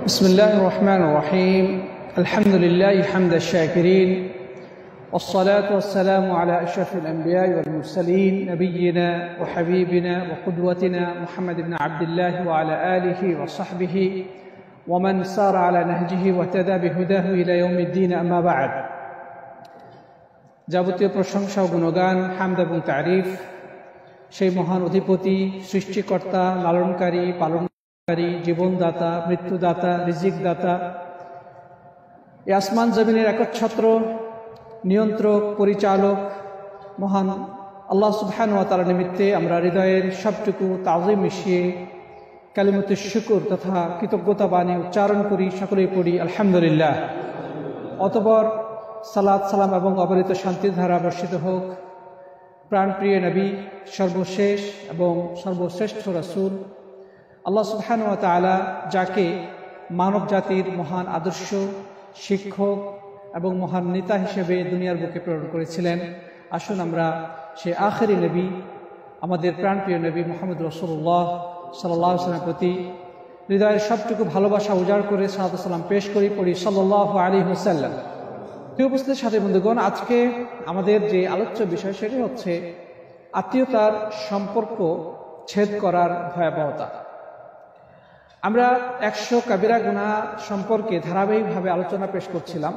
بسم الله الرحمن الرحيم الحمد لله حمد الشاكرين والصلاة والسلام على أشرف الأنبياء والمرسلين نبينا وحبيبنا وقدوتنا محمد بن عبد الله وعلى آله وصحبه ومن سار على نهجه واهتدى بهداه إلى يوم الدين أما بعد যাবতীয় প্রশংসা ও গুণগান হামদ এবং তারিফ সেই মহান অধিপতি সৃষ্টিকর্তা লালনকারী পালনকারী জীবনদাতা মৃত্যুদাতা রিজিকদাতা এই আসমান জমিনের একচ্ছত্র নিয়ন্ত্রক পরিচালক মহান আল্লাহ সুবহানাহু ওয়া তাআলা নিমিত্তে আমরা হৃদয়ের সবটুকু তাজিম মিশিয়ে কালিমাতুশ শুকর তথা কৃতজ্ঞতা বাণী উচ্চারণ করি, সকলেই পড়ি আলহামদুলিল্লাহ। অতঃপর সালাত সালাম এবং অবারিত শান্তির ধারা বর্ষিত হোক প্রাণপ্রিয় নবী, সর্বশেষ এবং সর্বশ্রেষ্ঠ রাসূল আল্লাহ সুবহানাহু ওয়া তাআলা যাকে মানব জাতির মহান আদর্শ, শিক্ষক এবং মহান নেতা হিসেবে দুনিয়ার বুকে প্রেরণ করেছিলেন। আসুন আমরা সেই আখেরি নবী, আমাদের প্রাণপ্রিয় নবী মুহাম্মদ রাসূলুল্লাহ সাল্লাল্লাহু আলাইহি ওয়াসাল্লামের প্রতি হৃদয়ের সবটুকু ভালোবাসা উজাড় করে সালাত ও সালাম পেশ করি, পড়ি সাল্লাল্লাহু আলাইহি ওয়াসাল্লাম। প্রিয় উপস্থিতির সাথে বন্ধুগণ, আজকে আমাদের যে আলোচ্য বিষয় সেটি হচ্ছে আত্মীয়তার সম্পর্ক ছেদ করার ভয়াবহতা। আমরা 100 কাবিরা গুনাহ সম্পর্কে ধারাবাহিকভাবে আলোচনা পেশ করছিলাম।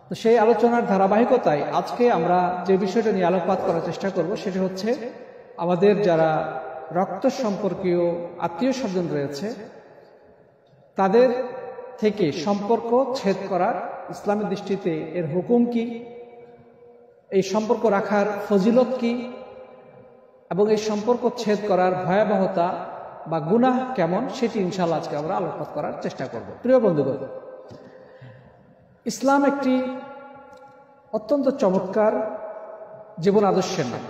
তো সেই আলোচনার ধারাবাহিকতায় আজকে আমরা যে বিষয়টা নিয়ে আলোকপাত করার চেষ্টা করব সেটি হচ্ছে আমাদের যারা রক্ত সম্পর্কীয় আত্মীয় স্বজন রয়েছে তাদের থেকে সম্পর্ক ছেদ করার ইসলামের দৃষ্টিতে এর হুকুম কি, এই সম্পর্ক রাখার ফজিলত কি এবং এই সম্পর্ক ছেদ করার ভয়াবহতা বা গুনাহ কেমন সেটি ইনশাআল্লাহ আজকে আমরা আলোকপাত করার চেষ্টা করব। প্রিয় বন্ধুগণ, ইসলাম একটি অত্যন্ত চমৎকার জীবন আদর্শের নাম,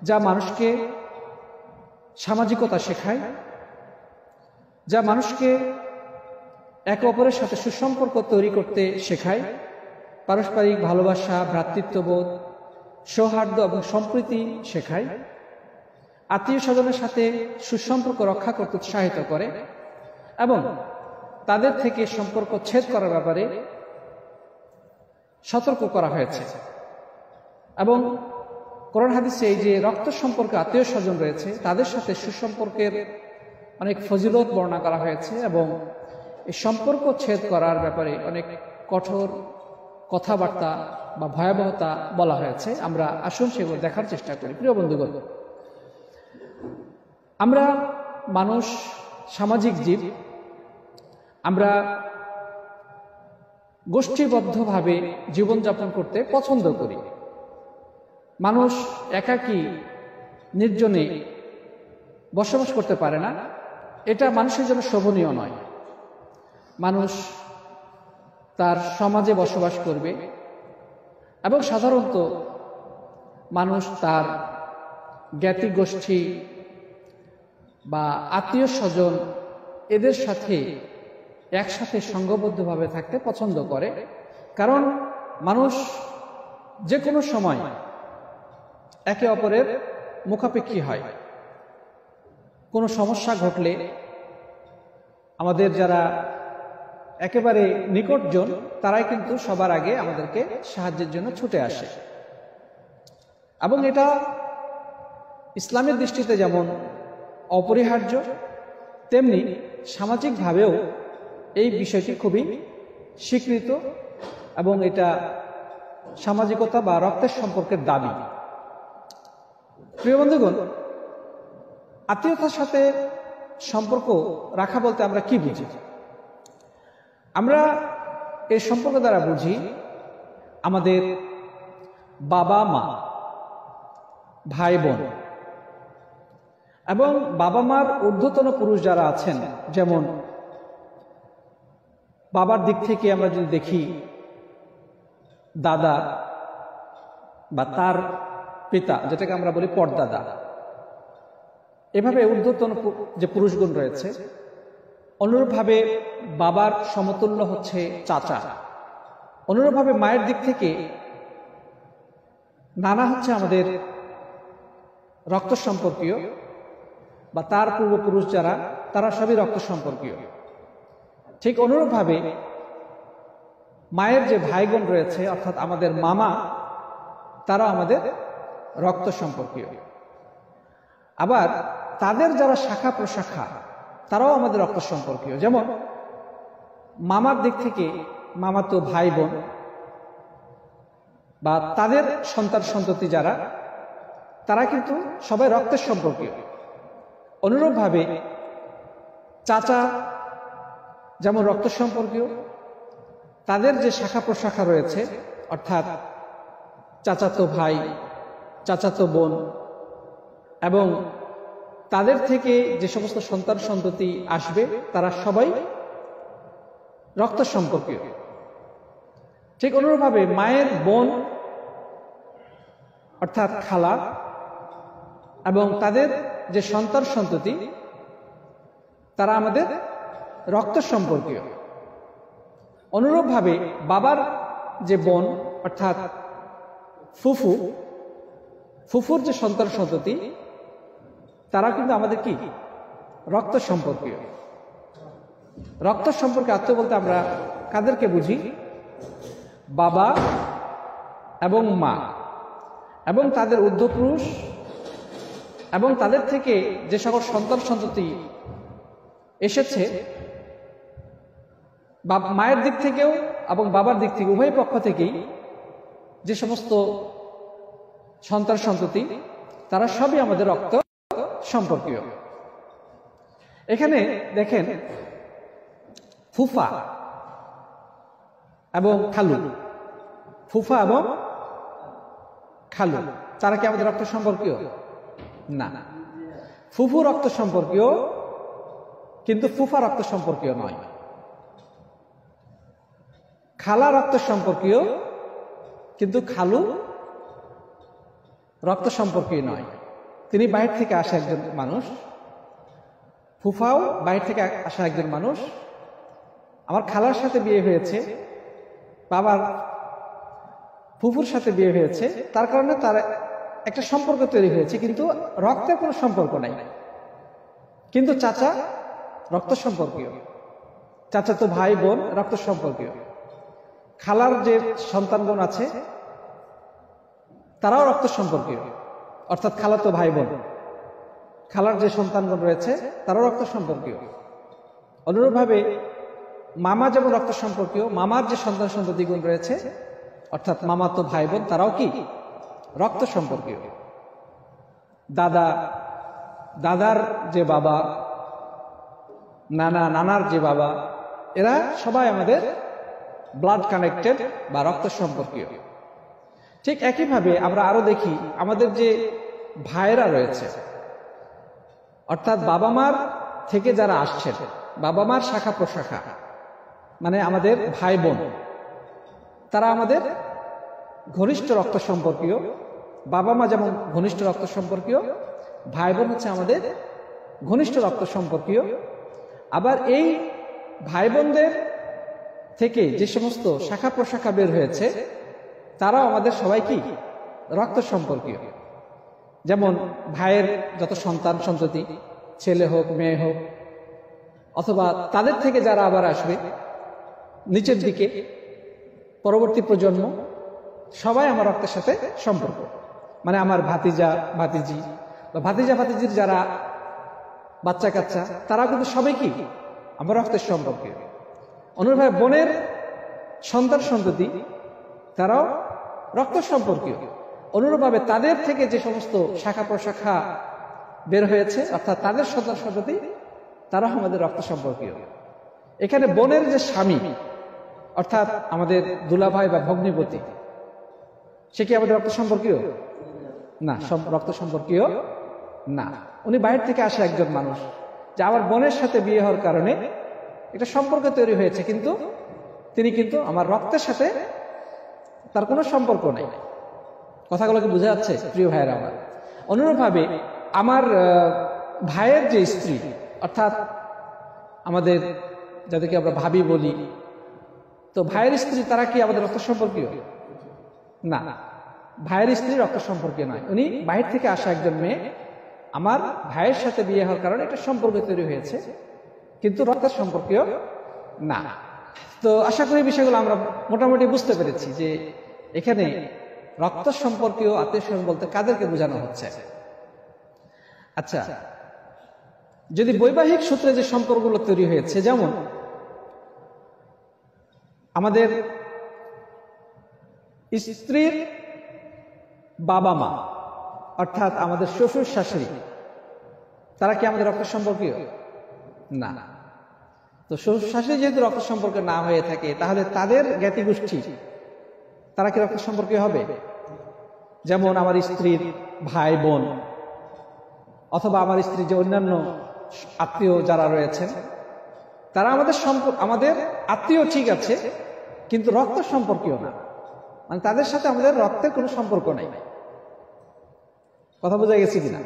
যা মানুষকে সামাজিকতা শেখায়, যা মানুষকে একে অপরের সাথে সুসম্পর্ক তৈরি করতে শেখায়, পারস্পরিক ভালোবাসা, ভ্রাতৃত্ববোধ, সৌহার্দ্য এবং সম্প্রীতি শেখায়, আত্মীয় স্বজনের সাথে সুসম্পর্ক রক্ষা করতে উৎসাহিত করে এবং তাদের থেকে সম্পর্ক ছেদ করার ব্যাপারে সতর্ক করা হয়েছে। এবং কোরআন হাদিসে এই যে রক্ত সম্পর্কে আত্মীয় স্বজন রয়েছে তাদের সাথে সুসম্পর্কের অনেক ফজিলত বর্ণনা করা হয়েছে এবং এই সম্পর্ক ছেদ করার ব্যাপারে অনেক কঠোর কথাবার্তা বা ভয়াবহতা বলা হয়েছে। আমরা আসুন সেগুলো দেখার চেষ্টা করি। প্রিয় বন্ধুগণ, আমরা মানুষ সামাজিক জীব, আমরা গোষ্ঠীবদ্ধভাবে জীবনযাপন করতে পছন্দ করি। মানুষ একাকী নির্জনে বসবাস করতে পারে না, এটা মানুষের জন্য শোভনীয় নয়। মানুষ তার সমাজে বসবাস করবে এবং সাধারণত মানুষ তার জ্ঞাতি গোষ্ঠী বা আত্মীয় স্বজন এদের সাথে একসাথে সংঘবদ্ধভাবে থাকতে পছন্দ করে, কারণ মানুষ যে কোনো সময় একে অপরের মুখাপেক্ষী হয়। কোনো সমস্যা ঘটলে আমাদের যারা একেবারে নিকটজন তারাই কিন্তু সবার আগে আমাদেরকে সাহায্যের জন্য ছুটে আসে এবং এটা ইসলামের দৃষ্টিতে যেমন অপরিহার্য, তেমনি সামাজিকভাবেও এই বিষয়টি খুবই স্বীকৃত এবং এটা সামাজিকতা বা রক্তের সম্পর্কের দাবি। প্রিয় বন্ধুগণ, আত্মীয়তার সাথে সম্পর্ক রাখা বলতে আমরা কি বুঝি? আমরা এই সম্পর্ক দ্বারা বুঝি আমাদের বাবা মা, ভাই বোন এবং বাবা মার ঊর্ধ্বতন পুরুষ যারা আছেন, যেমন বাবার দিক থেকে আমরা যদি দেখি দাদা বা তার পিতা, যেটাকে আমরা বলি পরদাদা, এভাবে ঊর্ধ্বতন যে পুরুষগণ রয়েছে। অনুরূপভাবে বাবার সমতুল্য হচ্ছে চাচা। অনুরূপভাবে মায়ের দিক থেকে নানা হচ্ছে আমাদের রক্ত সম্পর্কীয় বা তার পূর্বপুরুষ যারা, তারা সবই রক্ত সম্পর্কীয়। ঠিক অনুরূপভাবে মায়ের যে ভাই বোন রয়েছে অর্থাৎ আমাদের মামা, তারাও আমাদের রক্ত সম্পর্কীয়। আবার তাদের যারা শাখা প্রশাখা তারাও আমাদের রক্ত সম্পর্কীয়। যেমন মামার দিক থেকে মামাতো ভাই বোন বা তাদের সন্তান সন্ততি যারা, তারা কিন্তু সবাই রক্তের সম্পর্কীয়। অনুরূপভাবে চাচা যেমন রক্ত সম্পর্কীয়, তাদের যে শাখা প্রশাখা রয়েছে অর্থাৎ চাচাতো ভাই, চাচাতো বোন এবং তাদের থেকে যে সমস্ত সন্তান সন্ততি আসবে তারা সবাই রক্ত সম্পর্কীয়। ঠিক অনুরূপভাবে মায়ের বোন অর্থাৎ খালা এবং তাদের যে সন্তান সন্ততি তারা আমাদের রক্ত সম্পর্কীয়। অনুরূপভাবে বাবার যে বোন অর্থাৎ ফুফু, ফুফুর যে সন্তান সন্ততি তারা কিন্তু আমাদের কি রক্ত সম্পর্কীয়। রক্ত সম্পর্কে আত্মীয় বলতে আমরা কাদেরকে বুঝি? বাবা এবং মা এবং তাদের ঊর্ধ্বপুরুষ এবং তাদের থেকে যে সকল সন্তান সন্ততি এসেছে, মায়ের দিক থেকেও এবং বাবার দিক থেকে উভয় পক্ষ থেকেই যে সমস্ত সন্তান সন্ততি তারা সবই আমাদের রক্ত সম্পর্কীয়। এখানে দেখেন ফুফা এবং খালু, ফুফা এবং খালু তারা কি আমাদের রক্ত সম্পর্কীয়? না। ফুফু রক্ত সম্পর্কীয় কিন্তু ফুফা রক্ত সম্পর্কীয় নয়। খালা রক্ত সম্পর্কীয় কিন্তু খালু রক্ত সম্পর্কীয় নয়। তিনি বাইরে থেকে আসা একজন মানুষ, ফুফাও বাইরে থেকে আসা একজন মানুষ। আমার খালার সাথে বিয়ে হয়েছে, বাবার ফুফুর সাথে বিয়ে হয়েছে, তার কারণে তার একটা সম্পর্ক তৈরি হয়েছে, কিন্তু রক্তের কোনো সম্পর্ক নাই। কিন্তু চাচা রক্ত সম্পর্কীয়, চাচা তো ভাই বোন রক্ত সম্পর্কীয়। খালার যে সন্তানগণ আছে তারাও রক্ত সম্পর্কীয়, অর্থাৎ খালাতো ভাই বোন, খালার যে সন্তানগণ রয়েছে তারাও রক্ত সম্পর্কীয়। অনুরূপভাবে মামা যেমন রক্ত সম্পর্কীয়, মামার যে সন্তান সন্ততিগণ রয়েছে অর্থাৎ মামাতো ভাই বোন তারাও কি রক্ত সম্পর্কীয়। দাদা, দাদার যে বাবা, নানা, নানার যে বাবা, এরা সবাই আমাদের ব্লাড কানেক্টেড বা রক্ত সম্পর্কীয়। ঠিক একইভাবে আমরা আরো দেখি আমাদের যে ভাইয়েরা রয়েছে অর্থাৎ বাবা মার থেকে যারা আসছেন, বাবা মার শাখা প্রশাখা মানে আমাদের ভাই বোন, তারা আমাদের ঘনিষ্ঠ রক্ত সম্পর্কীয়। বাবা মা যেমন ঘনিষ্ঠ রক্ত সম্পর্কীয়, ভাই বোন হচ্ছে আমাদের ঘনিষ্ঠ রক্ত সম্পর্কীয়। আবার এই ভাই বোনদের থেকে যে সমস্ত শাখা প্রশাখা বের হয়েছে তারাও আমাদের সবাই কি রক্ত সম্পর্কীয়। যেমন ভাইয়ের যত সন্তান সন্ততি, ছেলে হোক মেয়ে হোক, অথবা তাদের থেকে যারা আবার আসবে নিচের দিকে পরবর্তী প্রজন্ম, সবাই আমার রক্তের সাথে সম্পর্ক। মানে আমার ভাতিজা ভাতিজি বা ভাতিজা ভাতিজির যারা বাচ্চা কাচ্চা তারা কিন্তু সবাই কি আমার রক্তের সম্পর্কীয়। অনুরূপভাবে বোনের সন্তান সন্ততি তারাও রক্ত সম্পর্কীয়। অনুরূপভাবে তাদের থেকে যে সমস্ত শাখা প্রশাখা বের হয়েছে অর্থাৎ তাদের সন্তান সন্ততি তারাও আমাদের রক্ত সম্পর্কীয়। এখানে বোনের যে স্বামী অর্থাৎ আমাদের দুলাভাই বা ভগ্নিপতি, সে কি আমাদের রক্ত সম্পর্কীয়? না, রক্ত সম্পর্কীয় না। উনি বাইরে থেকে আসা একজন মানুষ, যে আমার বোনের সাথে বিয়ে হওয়ার কারণে একটা সম্পর্ক তৈরি হয়েছে, কিন্তু তিনি কিন্তু আমার রক্তের সাথে তার কোনো সম্পর্ক নেই। কথাগুলোকে বোঝা যাচ্ছে প্রিয় ভাইয়েরা আমার? অনুরূপভাবে আমার ভাইয়ের যে স্ত্রী অর্থাৎ আমাদের যাদেরকে আমরা ভাবি বলি, তো ভাইয়ের স্ত্রী তারা কি আমাদের রক্ত সম্পর্কীয়? না, ভাইয়ের স্ত্রী রক্ত সম্পর্কীয় নয়। উনি বাইরে থেকে আসা একজন মেয়ে, আমার ভাইয়ের সাথে বিয়ে হওয়ার কারণে একটা সম্পর্ক তৈরি হয়েছে, কিন্তু রক্তের সম্পর্কীয় না। তো আশা করি বিষয়গুলো আমরা মোটামুটি বুঝতে পেরেছি যে এখানে রক্ত সম্পর্কীয় আত্মীয় স্বজন বলতে কাদেরকে বোঝানো হচ্ছে। আচ্ছা, যদি বৈবাহিক সূত্রে যে সম্পর্কগুলো তৈরি হয়েছে, যেমন আমাদের স্ত্রীর বাবা মা অর্থাৎ আমাদের শ্বশুর শাশুড়ি, তারা কি আমাদের রক্ত সম্পর্কীয়? না। তো শ্বশুর শাশুড়ি যেহেতু রক্ত সম্পর্ক না হয়ে থাকে, তাহলে তাদের জ্ঞাতি গোষ্ঠী তারা কি রক্ত সম্পর্কীয় হবে? যেমন আমার স্ত্রীর ভাই বোন অথবা আমার স্ত্রীর যে অন্যান্য আত্মীয় যারা রয়েছেন, তারা আমাদের আত্মীয় ঠিক আছে, কিন্তু রক্ত সম্পর্কীয় না। মানে তাদের সাথে আমাদের রক্তের কোনো সম্পর্ক নাই। কথা বোঝা গেছে কিনা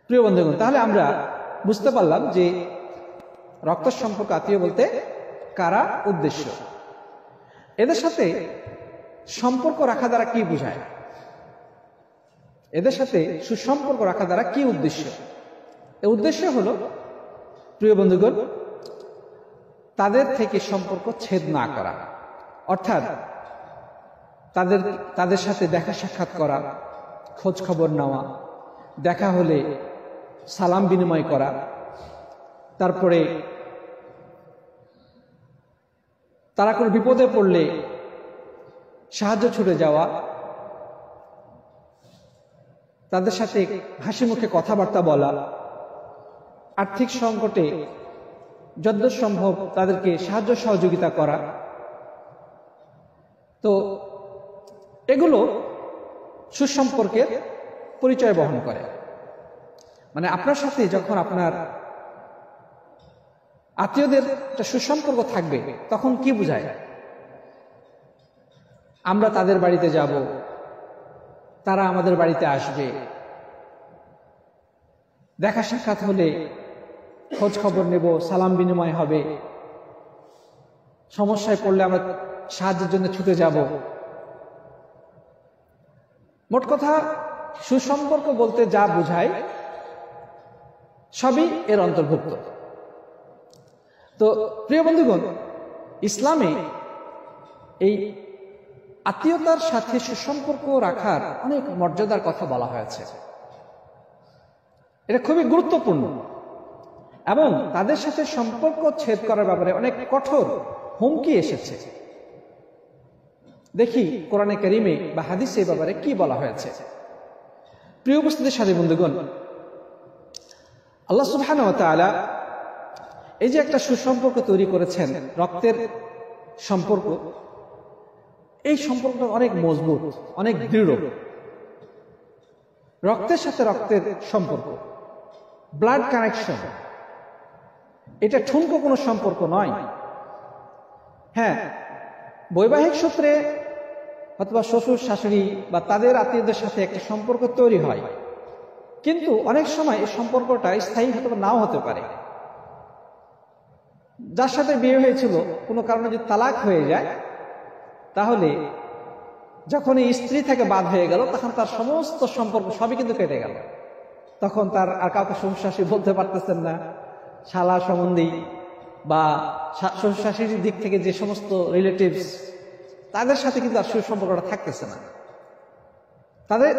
প্রিয় বন্ধুগণ? তাহলে আমরা বুঝতে পারলাম যে রক্ত সম্পর্ক আত্মীয় বলতে কারা উদ্দেশ্য। এদের সাথে সম্পর্ক রাখা দ্বারা কি বোঝায়? এদের সাথে সুসম্পর্ক রাখা দ্বারা কি উদ্দেশ্য? এই উদ্দেশ্য হলো প্রিয় বন্ধুগণ, তাদের থেকে সম্পর্ক ছেদ না করা, অর্থাৎ তাদের সাথে দেখা সাক্ষাৎ করা, খোঁজ খবর নেওয়া, দেখা হলে সালাম বিনিময় করা, তারপরে তারা কোনো বিপদে পড়লে সাহায্য ছুটে যাওয়া, তাদের সাথে হাসি মুখে কথাবার্তা বলা, আর্থিক সংকটে যতদূর সম্ভব তাদেরকে সাহায্য সহযোগিতা করা। তো এগুলো সুসম্পর্কের পরিচয় বহন করে। মানে আপনার সাথে যখন আপনার আত্মীয়দের একটা সুসম্পর্ক থাকবে, তখন কি বোঝায়? আমরা তাদের বাড়িতে যাব, তারা আমাদের বাড়িতে আসবে, দেখা সাক্ষাৎ হলে খোঁজ খবর নেব, সালাম বিনিময় হবে, সমস্যায় পড়লে আমরা সাহায্যের জন্য ছুটে যাব। মোট কথা, সুসম্পর্ক বলতে যা বোঝায় সবই এর অন্তর্ভুক্ত। তো প্রিয় বন্ধুগণ, ইসলামে এই আত্মীয়তার সাথে সুসম্পর্ক রাখার অনেক মর্যাদার কথা বলা হয়েছে। এটা খুবই গুরুত্বপূর্ণ এবং তাদের সাথে সম্পর্ক ছেদ করার ব্যাপারে অনেক কঠোর হুমকি এসেছে। দেখি কোরআনে কারিমে বা হাদিসে এই ব্যাপারে কি বলা হয়েছে। প্রিয় উপস্থিতির সাথী বন্ধুগণ, আল্লাহ সুবহানাহু ওয়া তাআলা এই যে একটা সুসম্পর্ক তৈরি করেছেন, রক্তের সম্পর্ক, এই সম্পর্কটা অনেক মজবুত, অনেক দৃঢ়। রক্তের সাথে রক্তের সম্পর্ক, ব্লাড কানেকশন, এটা ঠুনকো কোনো সম্পর্ক নয়। হ্যাঁ, বৈবাহিক সূত্রে অথবা শ্বশুর শাশুড়ি বা তাদের আত্মীয়দের সাথে একটা সম্পর্ক তৈরি হয়, কিন্তু অনেক সময় এই সম্পর্কটা স্থায়ী হতে নাও হতে পারে। যার সাথে বিয়ে হয়েছিল কোনো কারণে যদি তালাক হয়ে যায়, তাহলে যখন এই স্ত্রী থেকে বাদ হয়ে গেল, তখন তার সমস্ত সম্পর্ক সবই কিন্তু কেটে গেল। তখন তার আর কাউকে শ্বশুর শাশুড়ি বলতে পারতেছেন না, শালা সম্বন্ধী বা শ্বশুর শাশুড়ির দিক থেকে যে সমস্ত রিলেটিভস, তাদের সাথে কিন্তু আর সুসম্পর্কটা থাকতেছে না।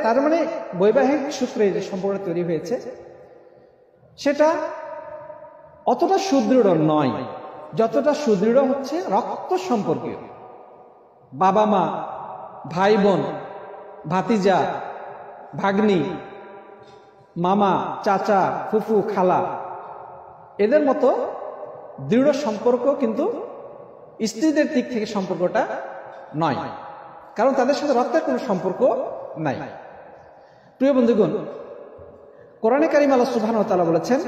তার মানে বৈবাহিক সূত্রে যে সম্পর্কটা তৈরি হয়েছে, সেটা অতটা সুদৃঢ় নয় যতটা সুদৃঢ় হচ্ছে রক্ত সম্পর্কীয়। বাবা মা, ভাই বোন, ভাতিজা, ভাগ্নি, মামা, চাচা, ফুফু, খালা, এদের মতো দৃঢ় সম্পর্ক কিন্তু স্ত্রীদের দিক থেকে সম্পর্কটা নয়, কারণ তাদের সাথে রক্তের কোনো সম্পর্ক নাই। প্রিয় বন্ধুগণ, কোরআনে কারিমে আল্লাহ সুবহানাহু ওয়া তাআলা বলেছেন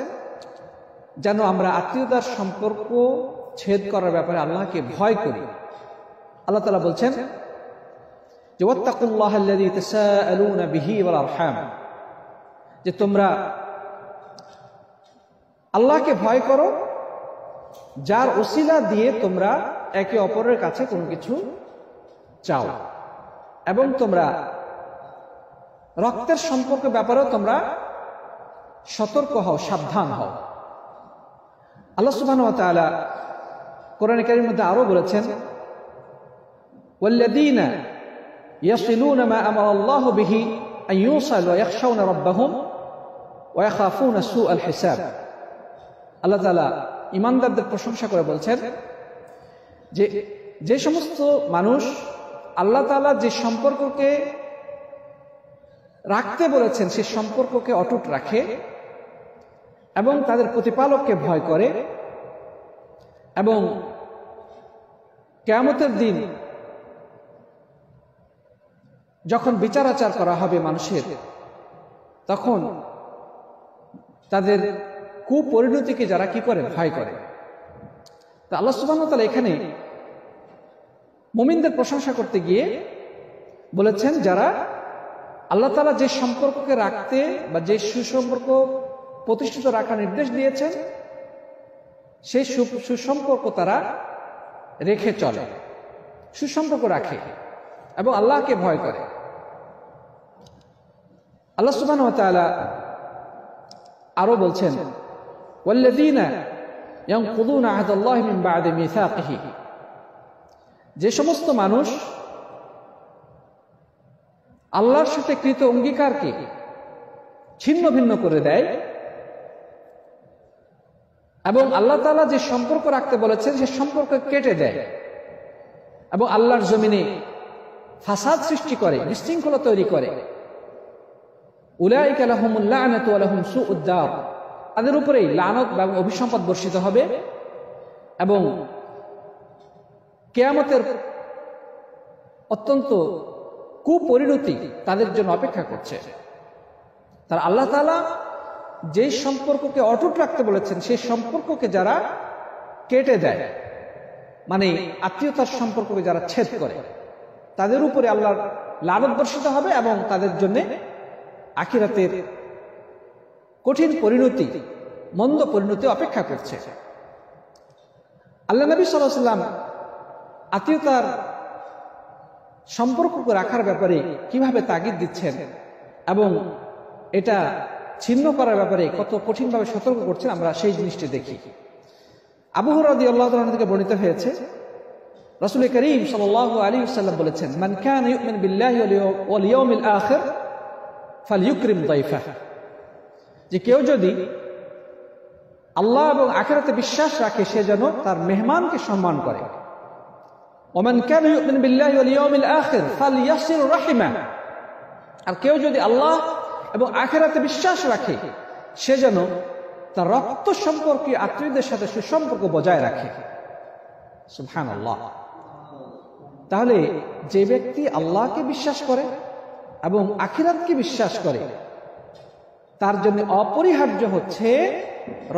যেন আমরা আত্মীয়তার সম্পর্ক ছেদ করার ব্যাপারে আল্লাহকে ভয় করি। আল্লাহ তাআলা বলছেন যে ওয়াত্তাকুল্লাহাল্লাযী তাসাআলুনা বিহি ওয়াল আরহাম, যে তোমরা আল্লাহকে ভয় করো যার ওসিলা দিয়ে তোমরা একে অপরের কাছে কোনো কিছু চাও, এবং তোমরা রক্তের সম্পর্কের ব্যাপারেও তোমরা সতর্ক হও, সাবধান হও। আল্লাহ সুবহানাহু ওয়া তাআলা কোরআন কারীমের মধ্যে আরো বলেছেন, ওয়াল্লাযীনা ইয়াসিলুনা মা আমারাল্লাহু বিহি আন ইউসাল ওয়া ইয়াখশাউনা রাব্বাহুম ওয়া ইয়াখাফুনা সুআল হিসাব। আল্লাহ তাআলা ঈমানদারদের প্রশংসা করে বলছেন যে যে সমস্ত মানুষ আল্লাহ তাআলা যে সম্পর্ককে রাখতে বলেছেন সে সম্পর্ককে অটুট রাখে এবং তাদের প্রতিপালককে ভয় করে এবং কিয়ামতের দিন যখন বিচার আচার করা হবে মানুষের, তখন তাদের কুপরিণতিকে যারা কি করে, ভয় করে। তা আল্লাহ সুবহানাহু ওয়া তাআলা এখানে মুমিনদের প্রশংসা করতে গিয়ে বলেছেন, যারা আল্লাহ তাআলা যে সম্পর্ককে রাখতে বা যে সুসম্পর্ক প্রতিষ্ঠিত রাখার নির্দেশ দিয়েছেন সেই সুসম্পর্ক তারা রেখে চলে, সুসম্পর্ক রাখে এবং আল্লাহকে ভয় করে। আল্লাহ সুবহানাহু ওয়া তাআলা আরো বলছেন, ওয়াল্লাযীনা ইয়ানকুযুনা আহদাল্লাহি মিন বা'দি মিসাকিহি, যে সমস্ত মানুষ আল্লাহর সাথে কৃত অঙ্গীকারকে ছিন্ন ভিন্ন করে দেয় এবং আল্লাহ তাআলা যে সম্পর্ক রাখতে বলেছেন সে সম্পর্ক কেটে দেয় এবং আল্লাহর জমিনে ফাসাদ সৃষ্টি করে, বিশৃঙ্খলা তৈরি করে, উলাইকা লাহুমুল লা'নাতু ওয়া লাহুম সুউদ দার, তাদের উপরেই লানত এবং অভিসম্পদ বর্ষিত হবে এবং কিয়ামতের অত্যন্ত কুপরিণতি তাদের জন্য অপেক্ষা করছে। তারা আল্লাহ তাআলা যে সম্পর্ককে অটুট রাখতে বলেছেন সেই সম্পর্ককে যারা কেটে দেয়, মানে আত্মীয়তার সম্পর্ককে যারা ছেদ করে, তাদের উপরে আল্লাহর লানত বর্ষিত হবে এবং তাদের জন্য আখিরাতের কঠিন পরিণতি, মন্দ পরিণতি অপেক্ষা করছে। আল্লাহ নবী সাল্লাল্লাহু আলাইহি ওয়াসাল্লাম আত্মীয়তার সম্পর্ককে রাখার ব্যাপারে কিভাবে তাগিদ দিচ্ছেন এবং এটা ছিন্ন করার ব্যাপারে কত কঠিনভাবে সতর্ক করছেন, আমরা সেই জিনিসটি দেখি। আবু হুরায়রা রাদিয়াল্লাহু তাআলা থেকে বর্ণিত হয়েছে, রাসূল করিম সাল্লাল্লাহু আলাইহি ওয়াসাল্লাম বলেছেন, মান কানা ইউমিনু বিল্লাহি ওয়াল ইয়াউমিল আখির ফালইউকরিম দাইফাহ, যে কেউ যদি আল্লাহ এবং আখিরাতে বিশ্বাস রাখে সে যেন তার মেহমানকে সম্মান করে। ওমান কানা ইউমিনু বিল্লাহি ওয়াল ইয়াউমিল আখির ফালইয়াসির রাহিমা, আর কেউ যদি আল্লাহ এবং আখিরাতে বিশ্বাস রাখে সে যেন তার রক্ত সম্পর্কীয় আত্মীয়দের সাথে সুসম্পর্ক বজায় রাখে। সুবহানাল্লাহ। তাহলে যে ব্যক্তি আল্লাহকে বিশ্বাস করে এবং আখিরাতকে বিশ্বাস করে তার জন্য অপরিহার্য হচ্ছে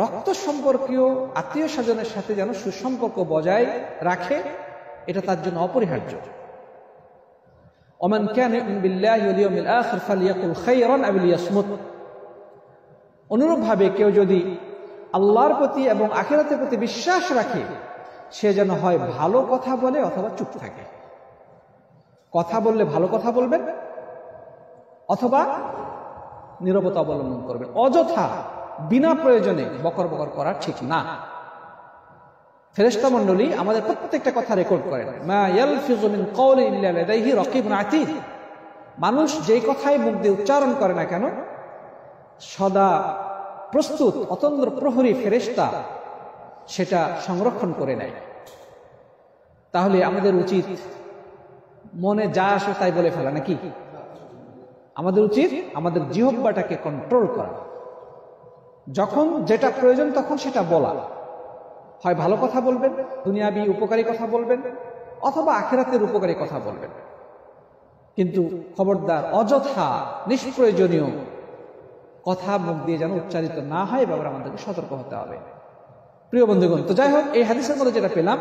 রক্ত সম্পর্কীয় আত্মীয় স্বজনের সাথে যেন সুসম্পর্ক বজায় রাখে, এটা তার জন্য অপরিহার্য। ওমান কানা ইউমিনু বিল্লাহি ওয়াল ইয়াউমিল আখির ফালইয়াকুল খায়রান আও লিয়াসমুত, অনুরূপভাবে কেউ যদি আল্লাহর প্রতি এবং আখিরাতের প্রতি বিশ্বাস রাখে সে যেন হয় ভালো কথা বলে অথবা চুপ থাকে। কথা বললে ভালো কথা বলবেন অথবা নীরবতা অবলম্বন করবেন। অযথা বিনা প্রয়োজনে বকর বকর করা ঠিক না। ফেরেশতা মণ্ডলী আমাদের প্রত্যেকটা কথা রেকর্ড করেন। মা ইয়ালফিযু মিন কাওলিন ইল্লা লাদাইহি রাকিবুন আতীদ, মানুষ যেই কথাই মুখ দিয়ে উচ্চারণ করে না কেন সদা প্রস্তুত অতন্দ্র প্রহরী ফেরেশতা সেটা সংরক্ষণ করে নেয়। তাহলে আমাদের উচিত মনে যা আসে তাই বলে ফেলা নাকি? আমাদের উচিত আমাদের জিহ্বাটাকে কন্ট্রোল করা, যখন যেটা প্রয়োজন তখন সেটা বলা। হয় ভালো কথা বলবেন, দুনিয়াবি উপকারী কথা বলবেন অথবা আখিরাতের উপকারী কথা বলবেন, কিন্তু খবরদার অযথা নিষ্প্রয়োজনীয় কথা মুখ দিয়ে যেন উচ্চারিত না হয়, ব্যাপারে আমাদেরকে সতর্ক হতে হবে। প্রিয় বন্ধুগণ, তো যাই হোক, এই হাদিসের মধ্যে যেটা পেলাম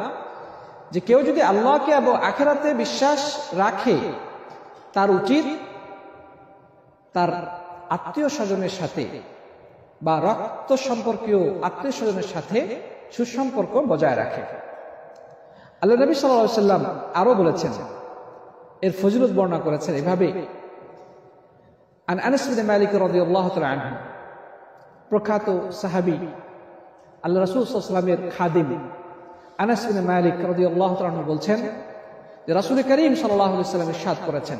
যে কেউ যদি আল্লাহকে এবং আখিরাতে বিশ্বাস রাখে তার উচিত তার আত্মীয় স্বজনের সাথে বা রক্ত সম্পর্কীয় আত্মীয় স্বজনের সাথে সুসম্পর্ক বজায় রাখে। আল্লাহ নবী সাল্লাল্লাহু আলাইহি ওয়াসাল্লাম আরো বলেছেন, এর ফজিলত বর্ণনা করেছেন এভাবে, আন আনাস বিন মালিক রাদিয়াল্লাহু তাআলা আনহু, প্রখ্যাত সাহাবী আল্লাহ রাসূল সাল্লাল্লাহু আলাইহি ওয়াসাল্লামের খাদিম আনাস বিন মালিক রাদিয়াল্লাহু তাআলা আনহু বলছেন যে রাসূল করিম সাল্লাল্লাহু আলাইহি ওয়াসাল্লাম ইরশাদ করেছেন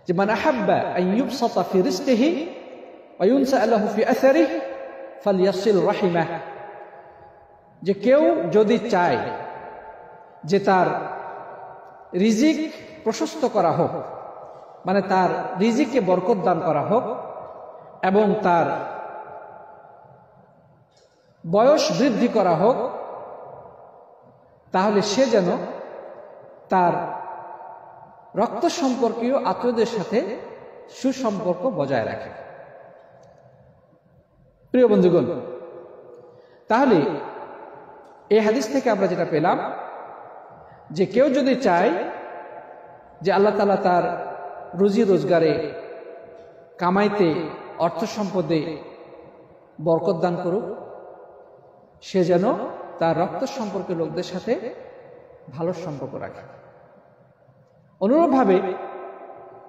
যে মান আহাব্বা আন ইউবসাতা ফি রিজকিহি ওয়া ইউনসা লাহু ফি আসারিহি ফালইয়াসিল রাহিমাহ, যে কেউ যদি চায় যে তার রিজিক প্রশস্ত করা হোক, মানে তার রিজিকে বরকত দান করা হোক এবং তার বয়স বৃদ্ধি করা হোক, তাহলে সে যেন তার রক্ত সম্পর্কীয় আত্মীয়দের সাথে সুসম্পর্ক বজায় রাখে। প্রিয় বন্ধুগণ, তাহলে এই হাদিস থেকে আমরা যেটা পেলাম যে কেউ যদি চায় যে আল্লাহ তাআলা তার রুজি রোজগারে, কামাইতে, অর্থ সম্পদে বরকত দান করুক, সে যেন তার রক্ত সম্পর্কের লোকদের সাথে ভালো সম্পর্ক রাখে। অনুরূপভাবে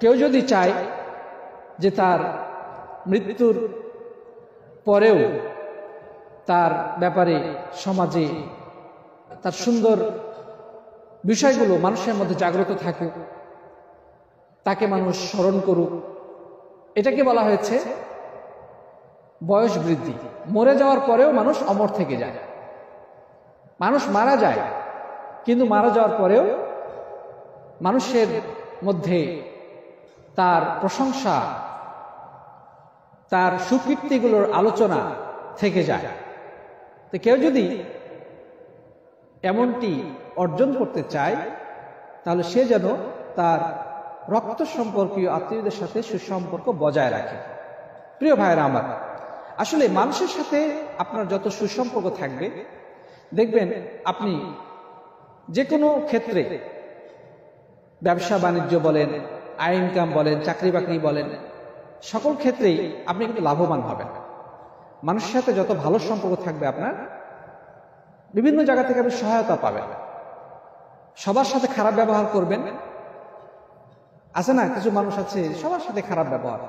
কেউ যদি চায় যে তার মৃত্যুর পরেও তার ব্যাপারে সমাজে তার সুন্দর বিষয়গুলো মানুষের মধ্যে জাগ্রত থাকুক, তাকে মানুষ স্মরণ করুক, এটাকে বলা হয়েছে বয়স বৃদ্ধি। মরে যাওয়ার পরেও মানুষ অমর থেকে যায়। মানুষ মারা যায়, কিন্তু মারা যাওয়ার পরেও মানুষের মধ্যে তার প্রশংসা, তার সুকীর্তিগুলোর আলোচনা থেকে যায়। তো কেউ যদি এমনটি অর্জন করতে চায়, তাহলে সে যেন তার রক্ত সম্পর্কীয় আত্মীয়দের সাথে সুসম্পর্ক বজায় রাখে। প্রিয় ভাইয়েরা আমার, আসলে মানুষের সাথে আপনার যত সুসম্পর্ক থাকবে, দেখবেন আপনি যে কোনো ক্ষেত্রে, ব্যবসা বাণিজ্য বলেন, আয় ইনকাম বলেন, চাকরি বাকরি বলেন, সকল ক্ষেত্রেই আপনি কিন্তু লাভবান হবেন। মানুষের সাথে যত ভালো সম্পর্ক থাকবে আপনার, বিভিন্ন জায়গা থেকে আপনি সহায়তা পাবেন। সবার সাথে খারাপ ব্যবহার করবেন, আছে না কিছু মানুষ আছে সবার সাথে খারাপ ব্যবহার।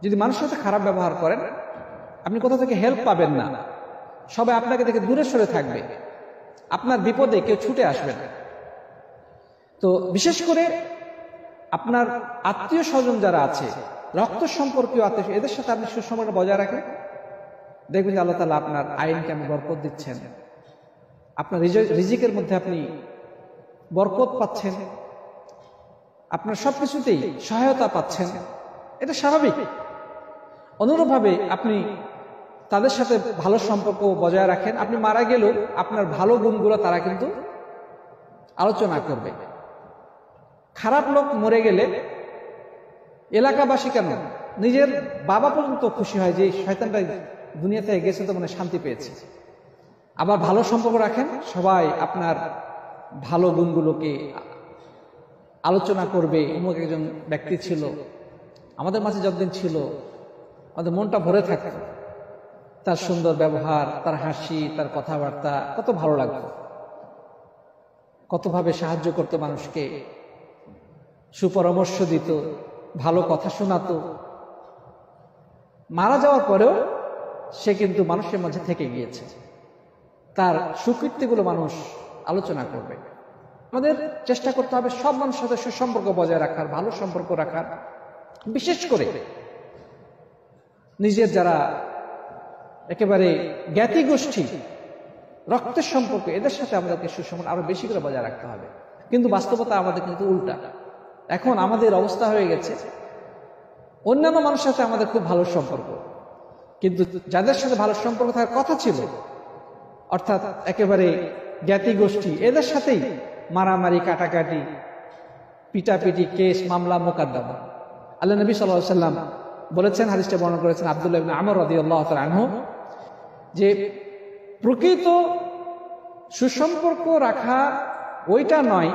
যদি মানুষের সাথে খারাপ ব্যবহার করেন, আপনি কোথা থেকে হেল্প পাবেন না, সবাই আপনাকে দেখে দূরে সরে থাকবে, আপনার বিপদে কেউ ছুটে আসবে না। তো বিশেষ করে আপনার আত্মীয় স্বজন যারা আছে, রক্ত সম্পর্কীয় আত্মীয়, এদের সাথে আপনি সুসম্পর্ক বজায় রাখেন, দেখবেন যে আল্লাহ তাআলা আপনার আইনকে আমি বরকত দিচ্ছেন, আপনার রিজিকের মধ্যে আপনি বরকত পাচ্ছেন, আপনার সবকিছুতেই সহায়তা পাচ্ছেন। এটা স্বাভাবিক। অনুরূপভাবে আপনি তাদের সাথে ভালো সম্পর্ক বজায় রাখেন, আপনি মারা গেলেও আপনার ভালো গুণগুলো তারা কিন্তু আলোচনা করবে। খারাপ লোক মরে গেলে এলাকাবাসী কেন, নিজের বাবা পর্যন্ত খুশি হয় যে শয়তানটা দুনিয়া থেকে গেছে, তো মানে শান্তি পেয়েছে। আবার ভালো সম্পর্ক রাখেন, সবাই আপনার ভালো গুণগুলোকে আলোচনা করবে। অমুক একজন ব্যক্তি ছিল, আমাদের মাঝে যতদিন ছিল আমাদের মনটা ভরে থাকত, তার সুন্দর ব্যবহার, তার হাসি, তার কথাবার্তা কত ভালো লাগতো, কতভাবে সাহায্য করতো মানুষকে, সুপরামর্শ দিত, ভালো কথা শোনাতো। মারা যাওয়ার পরেও সে কিন্তু মানুষের মাঝে থেকে গিয়েছে, তার সুকীর্তিগুলো মানুষ আলোচনা করবে। আমাদের চেষ্টা করতে হবে সব মানুষের সাথে সুসম্পর্ক বজায় রাখার, ভালো সম্পর্ক রাখার। বিশেষ করে নিজের যারা একেবারে জ্ঞাতি গোষ্ঠী, রক্তের সম্পর্ক, এদের সাথে আমাদেরকে সুসম্পর্ক আরো বেশি করে বজায় রাখতে হবে। কিন্তু বাস্তবতা আমাদের কিন্তু উল্টা। এখন আমাদের অবস্থা হয়ে গেছে, অন্যান্য মানুষের সাথে আমাদের খুব ভালো সম্পর্ক, কিন্তু যাদের সাথে ভালো সম্পর্ক থাকার কথা ছিল, অর্থাৎ একেবারে জ্ঞাতি গোষ্ঠী, এদের সাথেই মারামারি, কাটাকাটি, পিটাপিটি, কেস, মামলা, মোকদ্দমা। আল্লাহ নবী সাল্লাল্লাহু আলাইহি ওয়াসাল্লাম বলেছেন, হাদিসটা বর্ণনা করেছেন আব্দুল্লাহ ইবনে আমর রাদিয়াল্লাহু তাআলা আনহু, যে প্রকৃত সুসম্পর্ক রাখা ওইটা নয়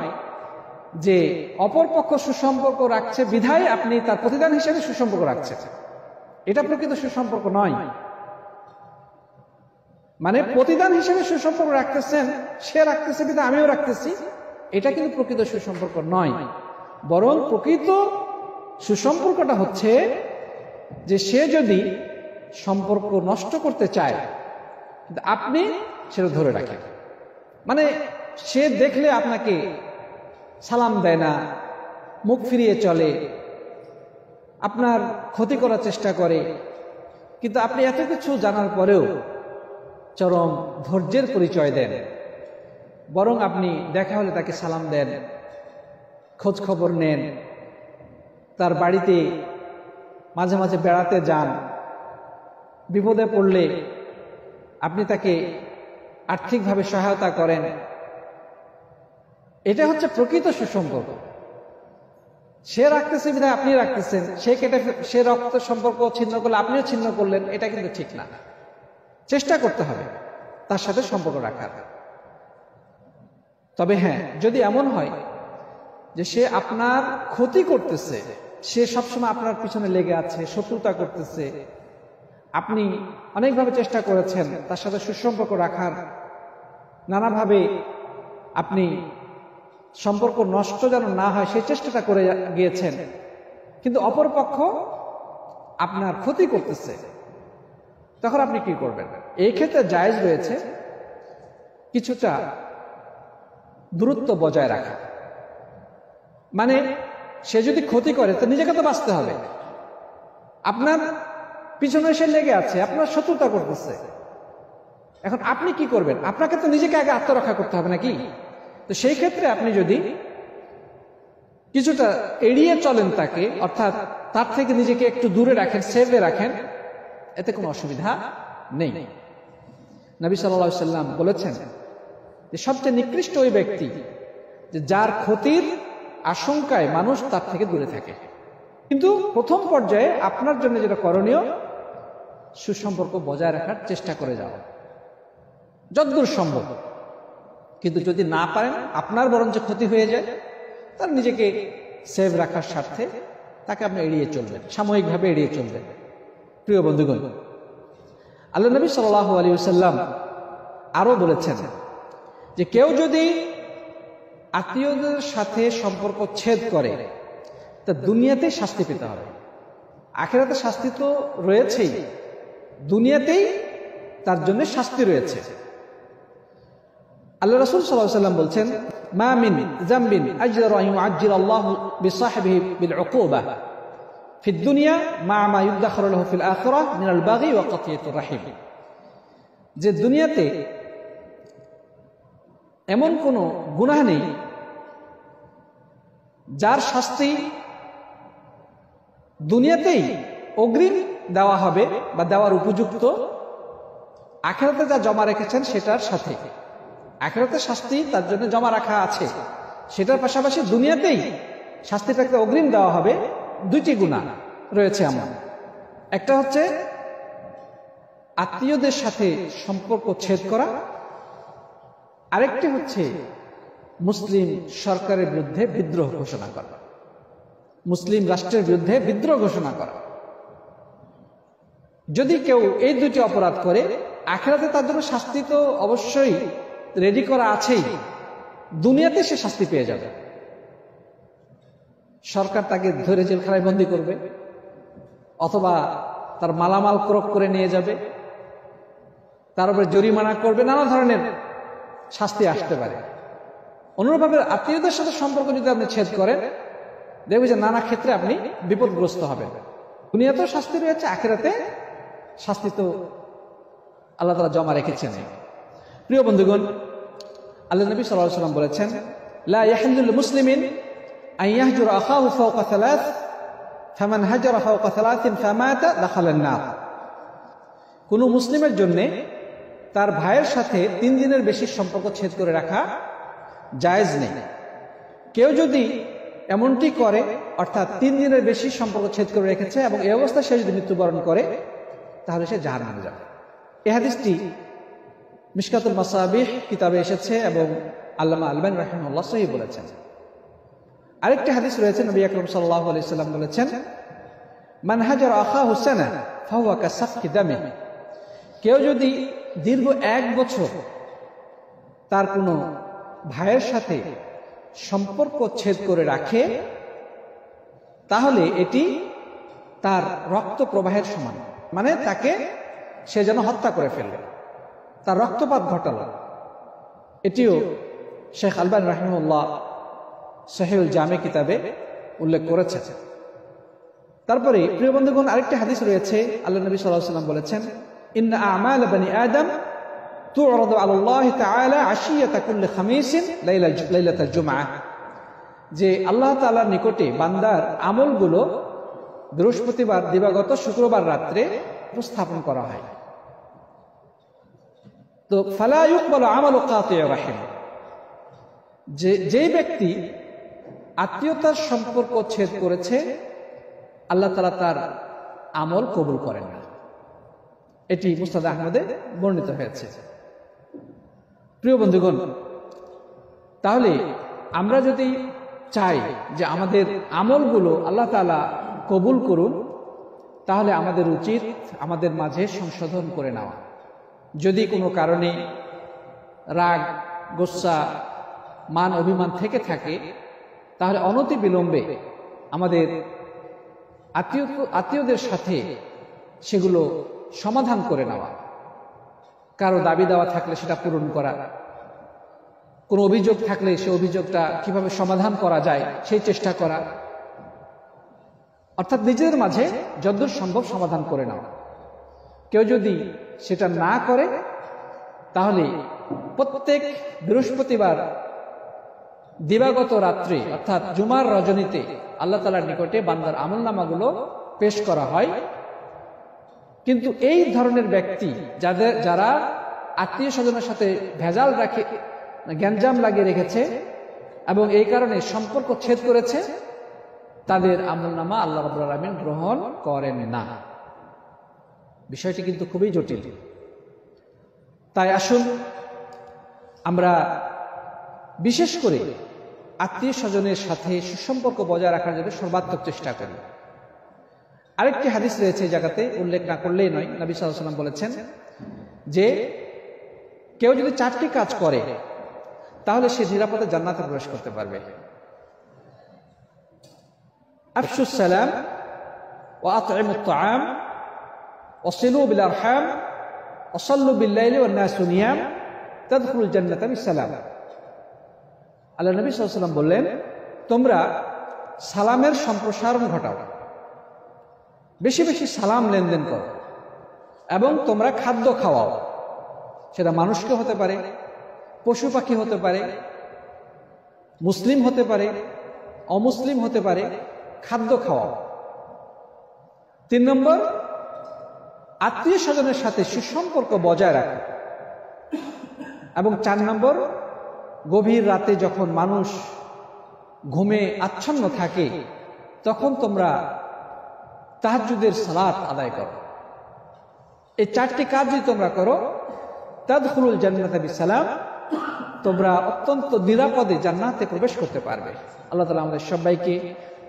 যে অপরপক্ষ সুসম্পর্ক রাখছে বিধায় আপনি তার প্রতিদান হিসেবে সুসম্পর্ক রাখছেন। এটা প্রকৃত সুসম্পর্ক নয়। মানে প্রতিদান হিসেবে সুসম্পর্ক রাখতেছেন, সে রাখতেছে বিধায় আমিও রাখতেছি, এটা কিন্তু প্রকৃত সুসম্পর্ক নয়। বরং প্রকৃত সুসম্পর্কটা হচ্ছে যে সে যদি সম্পর্ক নষ্ট করতে চায়, কিন্তু আপনি সেটা ধরে রাখেন। মানে সে দেখলে আপনাকে সালাম দেয় না, মুখ ফিরিয়ে চলে, আপনার ক্ষতি করার চেষ্টা করে, কিন্তু আপনি এত কিছু জানার পরেও চরম ধৈর্যের পরিচয় দেন, বরং আপনি দেখা হলে তাকে সালাম দেন, খোঁজ খবর নেন, তার বাড়িতে মাঝে মাঝে বেড়াতে যান, বিপদে পড়লে আপনি তাকে আর্থিকভাবে সহায়তা করেন। এটা হচ্ছে প্রকৃত সুসম্পর্ক। সে রাখতেছে বিধায় আপনি রাখতেছেন, সে রক্ত সম্পর্ক ছিন্ন করলে আপনিও ছিন্ন করলেন, এটা কিন্তু ঠিক না। চেষ্টা করতে হবে তার সাথে সম্পর্ক রাখার। তবে হ্যাঁ, যদি এমন হয় যে সে আপনার ক্ষতি করতেছে, সে সবসময় আপনার পিছনে লেগে আছে, শত্রুতা করতেছে, আপনি অনেকভাবে চেষ্টা করেছেন তার সাথে সুসম্পর্ক রাখার, নানাভাবে আপনি সম্পর্ক নষ্ট যেন না হয় সেই চেষ্টাটা করে গিয়েছেন, কিন্তু অপরপক্ষ আপনার ক্ষতি করতেছে, তখন আপনি কি করবেন? এই ক্ষেত্রে জায়েজ রয়েছে কিছুটা দূরত্ব বজায় রাখা। মানে সে যদি ক্ষতি করে তো নিজেকে তো বাঁচতে হবে, আপনার পিছনে এসে লেগে আছে, আপনার শত্রুতা করতেছে, এখন আপনি কি করবেন? আপনাকে তো নিজেকে আগে আত্মরক্ষা করতে হবে নাকি? তো সেই ক্ষেত্রে আপনি যদি কিছুটা এড়িয়ে চলেন তাকে, অর্থাৎ তার থেকে নিজেকে একটু দূরে রাখেন, সেভে রাখেন, এতে কোনো অসুবিধা নেই। নবী সাল্লাল্লাহু আলাইহি সাল্লাম বলেছেন যে সবচেয়ে নিকৃষ্ট ওই ব্যক্তি যে যার ক্ষতির আশঙ্কায় মানুষ তার থেকে দূরে থাকে। কিন্তু প্রথম পর্যায়ে আপনার জন্য যেটা করণীয়, সুসম্পর্ক বজায় রাখার চেষ্টা করে যাওয়া যতদূর সম্ভব। কিন্তু যদি না পারেন, আপনার বরঞ্চ ক্ষতি হয়ে যায়, তার নিজেকে সেভ রাখার স্বার্থে তাকে আপনি এড়িয়ে চলবেন, সাময়িকভাবে এড়িয়ে চলবেন। প্রিয় বন্ধুগণ, আল্লাহ নবী সাল্লাল্লাহু আলাইহি ওয়াসাল্লাম আরো বলেছেন যে কেউ যদি আত্মীয়দের সাথে সম্পর্ক ছেদ করে তা দুনিয়াতেই শাস্তি পেতে হবে। আখিরাতে শাস্তি তো রয়েছেই, দুনিয়াতেই তার জন্য শাস্তি রয়েছে। আল্লাহ রাসূল সাল্লাল্লাহু আলাইহি ওয়াসাল্লাম বলছেন, মা মিন যামবিন আজদারু আন ইউআজ্জিলাল্লাহু বিসাহিবিহি বিল উকুবা ফিদ দুনিয়া মা মা ইউদাখিরু লাহু ফিল আখিরাহ মিনাল বাগি ওয়া কাতিয়াতুর রাহিম। যে দুনিয়াতে এমন কোন গুনাহ নেই যার শাস্তি দুনিয়াতেই অগ্রিম দেওয়া হবে বা দেওয়ার উপযুক্ত, আখিরাতে যা জমা রেখেছেন সেটার সাথে। আখিরাতে শাস্তি তার জন্য জমা রাখা আছে, সেটার পাশাপাশি দুনিয়াতেই শাস্তিটাকে অগ্রিম দেওয়া হবে। দুইটি গুনাহ রয়েছে এমন, একটা হচ্ছে আত্মীয়দের সাথে সম্পর্ক ছেদ করা, আরেকটি হচ্ছে মুসলিম সরকারের বিরুদ্ধে বিদ্রোহ ঘোষণা করা, মুসলিম রাষ্ট্রের বিরুদ্ধে বিদ্রোহ ঘোষণা করা। যদি কেউ এই দুটি অপরাধ করে, আখিরাতে তার জন্য শাস্তি তো অবশ্যই রেডি করা আছেই, দুনিয়াতে সে শাস্তি পেয়ে যাবে। সরকার তাকে ধরে জেলখানায় বন্দী করবে, অথবা তার মালামাল ক্রয় করে নিয়ে যাবে, তার উপরে জরিমানা করবে, নানা ধরনের শাস্তি আসতে পারে। অনুরূপভাবে আত্মীয়দের সাথে সম্পর্ক যদি আপনি ছেদ করেন, দেখবেন যে নানা ক্ষেত্রে আপনি বিপদগ্রস্ত হবেন। দুনিয়াতেও শাস্তি রয়েছে, আখিরাতে শাস্তি তো আল্লাহ তাআলা জমা রেখেছেন। প্রিয় বন্ধুগণ, আল্লাহ নবী সাল্লাল্লাহু আলাইহি ওয়াসাল্লাম বলেছেন, লা ইয়াহিল্লু লিল মুসলিমিন আন ইয়াহজুরা আখাহু ফাওকা সালাস ফামান হাজারা ফাওকা সালাসিন ফামাতা দাখালা আন-নার। কোন মুসলিমের জন্য তার ভাইয়ের সাথে 3 দিনের বেশি সম্পর্ক ছেদ করে রাখা জায়েজ নেই। কেউ যদি এমনটি করে, অর্থাৎ 3 দিনের বেশি সম্পর্ক ছেদ করে রেখেছে এবং এই অবস্থায় সে যদি মৃত্যুবরণ করে, তাহলে সে জাহান্নামে যাবে। এই হাদিসটি মিশকাতুল মাসাবিহ কিতাবে এসেছে এবং আল্লামা আলবানী রাহিমাহুল্লাহ সহিহ বলেছেন। আরেকটি হাদিস রয়েছে, নবী আকরাম সাল্লাল্লাহু আলাইহি ওয়াসাল্লাম বলেছেন, মান হাজারা আখাহু সানা ফাহুয়া কাসাফকি দামি। কেউ যদি দীর্ঘ 1 বছর তার কোনো ভাইয়ের সাথে সম্পর্ক ছেদ করে রাখে, তাহলে এটি তার রক্ত প্রবাহের সমান, মানে তাকে সে যেন হত্যা করে ফেলবে, তার রক্তপাত ঘটালো, এটিও শেখ আলবানী রাহিমাহুল্লাহ সহিহুল জামি কিতাবে উল্লেখ করেছেন। তারপরে প্রিয় বন্ধুগণ, আরেকটি হাদিস রয়েছে, আল্লাহ নবী সাল্লাল্লাহু আলাইহি ওয়াসাল্লাম বলেছেন, ইন্না আমাল বনি আদম তু'রাদু আলাল্লাহি তাআলা আশিয়াতা কুল্লি খামিসিন লাইলাতাল জুমআহ, যে আল্লাহ তাআলার নিকটে বান্দার আমলগুলো বৃহস্পতিবার দিবাগত শুক্রবার রাত্রে উপস্থাপন করা হয়। তো ফালা ইউকবালু আমালু কাতিউ রাহিম, যে ব্যক্তি আত্মীয়তার সম্পর্ক ছেদ করেছে আল্লাহ তাআলা তার আমল কবুল করেন না। এটি মুসনাদ আহমদে বর্ণিত হয়েছে। প্রিয় বন্ধুগণ, তাহলে আমরা যদি চাই যে আমাদের আমলগুলো আল্লাহ তাআলা কবুল করুন, তাহলে আমাদের উচিত আমাদের মাঝে সংশোধন করে নেওয়া। যদি কোনো কারণে রাগ, গোসা, মান অভিমান থেকে থাকে, তাহলে অনতি বিলম্বে আমাদের আত্মীয়দের সাথে সেগুলো সমাধান করে নেওয়া। কারো দাবি দেওয়া থাকলে সেটা পূরণ করা, কোনো অভিযোগ থাকলে সে অভিযোগটা কিভাবে সমাধান করা যায় সেই চেষ্টা করা, অর্থাৎ নিজেদের মাঝে যতদূর সম্ভব সমাধান করে নেওয়া। কেউ যদি সেটা না করে, তাহলে প্রত্যেক বৃহস্পতিবার দিবাগত রাত্রে অর্থাৎ জুমার রজনীতে আল্লাহ তাআলার নিকটে বান্দার আমলনামাগুলো পেশ করা হয়। কিন্তু এই ধরনের ব্যক্তি যারা আত্মীয় স্বজনের সাথে ভেজাল রাখে, গ্যাঞ্জাম লাগিয়ে রেখেছে এবং এই কারণে সম্পর্ক ছেদ করেছে, তাদের আমলনামা আল্লাহ রাব্বুল আলামিন গ্রহণ করেন না। বিষয়টি কিন্তু খুবই জটিল। তাই আসুন আমরা বিশেষ করে আত্মীয় স্বজনের সাথে সুসম্পর্ক বজায় রাখার জন্য সর্বাত্মক চেষ্টা করি। আরেকটি হাদিস রয়েছে, এই জায়গাতে উল্লেখ না করলেই নয়। নবী সাল্লাল্লাহু আলাইহি ওয়াসাল্লাম বলেছেন যে কেউ যদি 4টি কাজ করে তাহলে সে নিরাপদে জান্নাতে প্রবেশ করতে পারবে। আফশুস সালাম ওয়া আত'ইমুত তাআম ওয়া সিলু বিল আরহাম ওয়া সাল্লু বিল লাইলি ওয়ান নাসু নিয়াম তাদখুলুল জান্নাতা বিসালাম। আল্লাহ নবী সাল্লাল্লাহু আলাইহি ওয়াসাল্লাম বললেন, তোমরা সালামের সম্প্রসারণ ঘটাও, বেশি বেশি সালাম লেনদেন করো এবং তোমরা খাদ্য খাওয়াও। সেটা মানুষকে হতে পারে, পশু পাখি হতে পারে, মুসলিম হতে পারে, অমুসলিম হতে পারে, খাদ্য খাওয়াও। 3 নম্বর, আত্মীয় স্বজনের সাথে সুসম্পর্ক বজায় রাখো। এবং 4 নম্বর, গভীর রাতে যখন মানুষ ঘুমে আচ্ছন্ন থাকে তখন তোমরা তাহাজ্জুদের সালাত আদায় করো। এই 4টি কাজ যদি তোমরা করো, তাদখুলুল জান্নাতা বিসালাম, তোমরা অত্যন্ত নিরাপদে জান্নাতে প্রবেশ করতে পারবে। আল্লাহ তাআলা আমাদের সবাইকে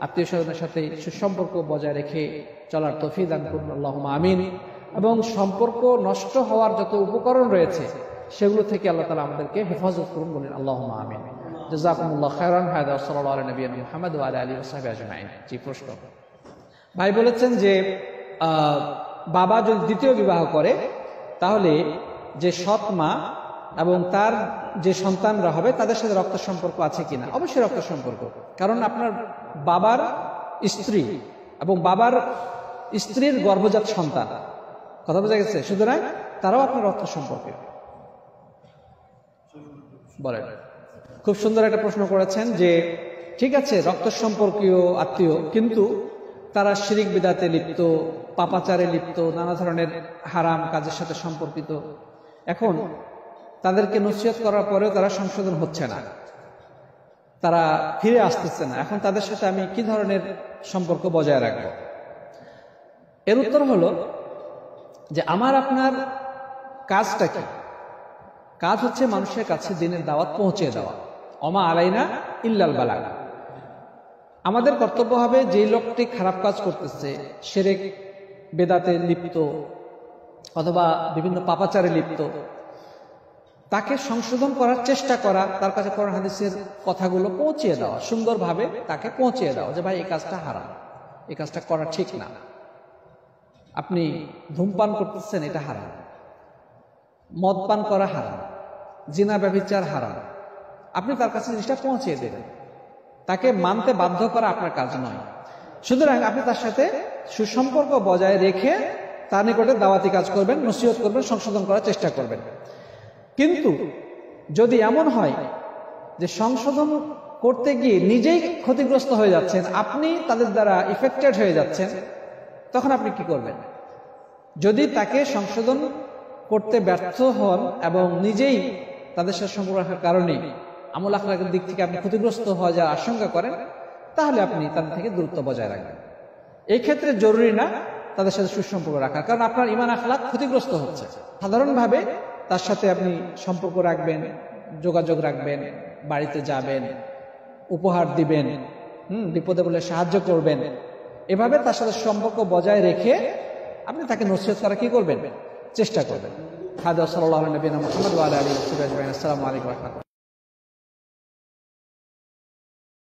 আত্মীয় স্বজনের সাথে সুসম্পর্ক বজায় রেখে চলার তৌফিক দান করুন, আল্লাহুম্মা আমিন। এবং সম্পর্ক নষ্ট হওয়ার যত উপকরণ রয়েছে সেগুলো থেকে আল্লাহ তাআলা আমাদেরকে হেফাজত করুন, বলেন আল্লাহুম্মা আমিন। জাযাকুমুল্লাহু খায়রান। হাদা সাল্লাল্লাহু আলা নবিয়িনা মুহাম্মদ ওয়া আলা আলিহি ওয়া সাহবিহি আজমাইন। জি, প্রশ্ন। ভাই বলেছেন যে বাবা যদি দ্বিতীয় বিবাহ করে তাহলে যে সৎ মা এবং তার যে সন্তানরা হবে তাদের সাথে রক্ত সম্পর্ক আছে কিনা? অবশ্যই রক্ত সম্পর্ক, কারণ আপনার বাবার স্ত্রী এবং বাবার স্ত্রীর গর্ভজাত সন্তান, কথা বোঝা গেছে? সুতরাং তারাও আপনার রক্ত সম্পর্কে। বলেন। খুব সুন্দর একটা প্রশ্ন করেছেন যে ঠিক আছে, রক্ত সম্পর্কীয় আত্মীয়, কিন্তু তারা শিরিক বিদাতে লিপ্ত, পাপাচারে লিপ্ত, নানা ধরনের হারাম কাজের সাথে সম্পর্কিত। এখন তাদেরকে নসিহত করার পরেও তারা সংশোধন হচ্ছে না, তারা ফিরে আসতেছে না। এখন তাদের সাথে আমি কি ধরনের সম্পর্ক বজায় রাখব? এর উত্তর হলো যে আমার আপনার কাজটা কি? কাজ হচ্ছে মানুষের কাছে দ্বীনের দাওয়াত পৌঁছে দেওয়া। ওমা আলাইনা ইল্লাল বালাগ। আমাদের কর্তব্য হবে যে লোকটি খারাপ কাজ করতেছে, শিরক বেদাতে লিপ্ত অথবা বিভিন্ন পাপাচারে লিপ্ত, তাকে সংশোধন করার চেষ্টা করা, তার কাছে কোরআন হাদিসের কথাগুলো পৌঁছিয়ে দেওয়া, সুন্দরভাবে তাকে পৌঁছিয়ে দেওয়া যে ভাই এই কাজটা হারাম, এই কাজটা করা ঠিক না, আপনি ধূমপান করতেছেন, এটা হারাম। মদ পান করা হারাম, জিনা ব্যভিচার হারাম, আপনি তার কাছে জিনিসটা পৌঁছে দেবেন। তাকে মানতে বাধ্য করা আপনার কাজ নয়। সুতরাং আপনি তার সাথে সুসম্পর্ক বজায় রেখে তার নিকটে দাওয়াতি কাজ করবেন, নসিহত করবেন, সংশোধন করার চেষ্টা করবেন। কিন্তু যদি এমন হয় যে সংশোধন করতে গিয়ে নিজেই ক্ষতিগ্রস্ত হয়ে যাচ্ছেন, আপনি তাদের দ্বারা ইফেক্টেড হয়ে যাচ্ছেন, তখন আপনি কি করবেন? যদি তাকে সংশোধন করতে ব্যর্থ হন এবং নিজেই তাদের সাথে সম্পর্ক রাখার কারণে আমল আখলাকের দিক থেকে আপনি ক্ষতিগ্রস্ত হওয়া যাওয়ার আশঙ্কা করেন, তাহলে আপনি তাদের থেকে দূরত্ব বজায় রাখবেন। এই ক্ষেত্রে জরুরি না তাদের সাথে সুসম্পর্ক রাখা, কারণ আপনার ঈমান আখলাক ক্ষতিগ্রস্ত হচ্ছে। সাধারণভাবে তার সাথে আপনি সম্পর্ক রাখবেন, যোগাযোগ রাখবেন, বাড়িতে যাবেন, উপহার দিবেন, বিপদে বলে সাহায্য করবেন, এভাবে তার সাথে সম্পর্ক বজায় রেখে আপনি তাকে নসিহত করা কি করবেন? চেষ্টা করবেন। হাদা সাল্লাল্লাহু আলাইহি ওয়া সাল্লাম মুহাম্মদ ওয়া আলা আলিহি ওয়া সাহবিহি আজমাইন। আসসালামু আলাইকুম ওয়া রাহমাতুল্লাহ।